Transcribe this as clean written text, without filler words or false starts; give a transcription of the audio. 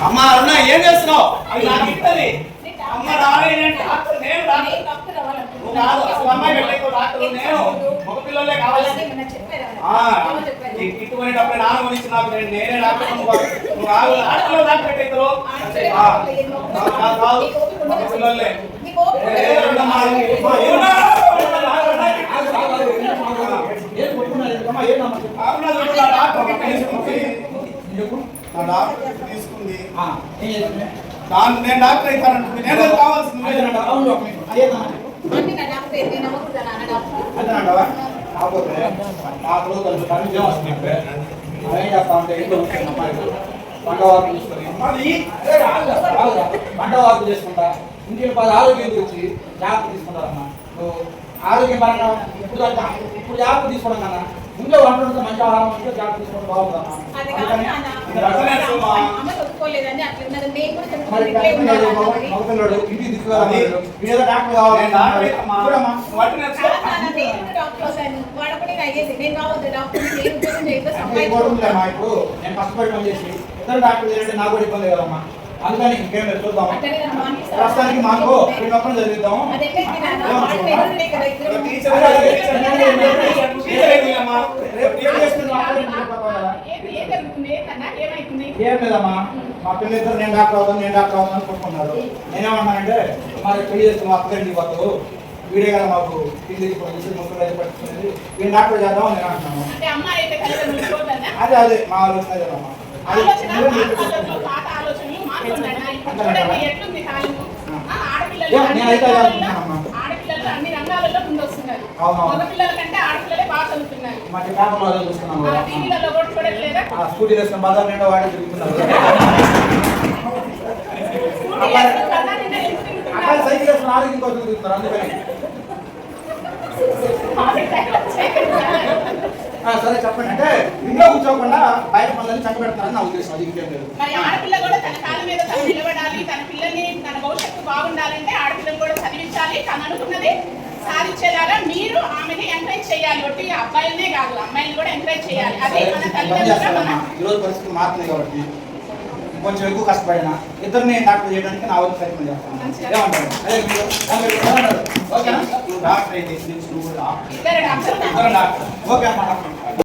అమ్మ అరుణ ఏం చేస్తున్నావు? అది నాకు ఇస్తుంది. అమ్మ రాలేనంటే డాక్టర్ నేను నువ్వు కాదు. అసలు అమ్మాయి పెట్టేకో డాక్టర్ నేను. మగ పిల్లలే కావాలి. ఇట్టుకునేటప్పుడు నాన్న గురించి నాకు నేనే డాక్టర్. నువ్వు కాదు డాక్టర్ డాక్టర్ పెట్టేకో కాదు మగ పిల్లలే. తీసుకుంది నేను డాక్టర్ అవుతానంటుంది. నేను కావాల్సింది పంట వార్పు చేసుకుంటా ఇంటికి 10 ఆరోగ్యం గురించి జాగ్రత్త తీసుకుంటారమ్మా. నువ్వు ఆరోగ్యం పరంగా ఇప్పుడు జాగ్రత్త తీసుకోవడం కన్నా ముందే వంట మంచి ఆహారం జాగ్రత్త తీసుకోవడం బాగుందమ్మా. మగపిల్లడు ఇంటికి తీసుకురావాలి. డాక్టర్ కావాలి. ఇప్పుడు నేను కష్టపడి పని చేసి ఇద్దరు డాక్టర్ చేయండి నాకు కూడా ఇబ్బంది కదమ్మా. అందుకని ఇంకేం లేదు చూద్దాం. ప్రస్తుతానికి మాకు ఒక్కరు చదివిద్దాం. ఏం లేదమ్మా మా పిల్లలిద్దరు నేను డాక్టర్ అవుతాను అనుకుంటున్నారు. నేనేమన్నానంటే మరి పెళ్లి చేస్తున్నా అక్కడికి పోతావు వీడే కదా మాకు పిల్లలకి ముక్కలు అయితే పట్టుకునేది వీళ్ళు డాక్టర్ చేద్దాం నేను అంటున్నాను. అదే మా ఆలోచన కదమ్మా. నేనైతే అన్ని రంగాలలో ముందొస్తున్నారు. మగపిల్లల కంటే ఆడపిల్లలే బాగా చదువుతున్నారు. టీవీలలో కూడా చూడట్లేదా? స్కూటీ వేసిన బజార్ నిండా వాడే తిరుగుతున్నారు. సైకిల్ వేసిన ఆరోగ్యం కోసం తిరుగుతున్నారు. అందుకని సరే చెప్పండి. అంటే ఇంట్లో కూర్చోకుండా బయట పనులని చక్కబెడతారని నా ఉద్దేశం. అది ఇంకేం లేదు. మరి ఆడపిల్ల కూడా తన కాళ్ళ మీద తను నిలబడాలి. తన పిల్లల్ని తన భవిష్యత్తు బాగుండాలంటే ఆడపిల్లని కూడా చదివించాలి. తను అనుకున్నది సాధించేలాగా మీరు ఆమెని ఎంకరేజ్ చేయాలి. ఒకటి అబ్బాయిలనే కాదు అమ్మాయిని కూడా ఎంకరేజ్ చేయాలి. అదే మన తల్లిదండ్రులుగా ఈరోజు పరిస్థితులు మారుతున్నాయి కాబట్టి కొంచెం ఎక్కువ కష్టపడినా ఇద్దరిని డాక్టర్ చేయడానికి నా వరకు ప్రయత్నం చేస్తాను. ఏమంటారు? ఓకేనా? డాక్టర్ అయితే ఓకే అన్నమాట.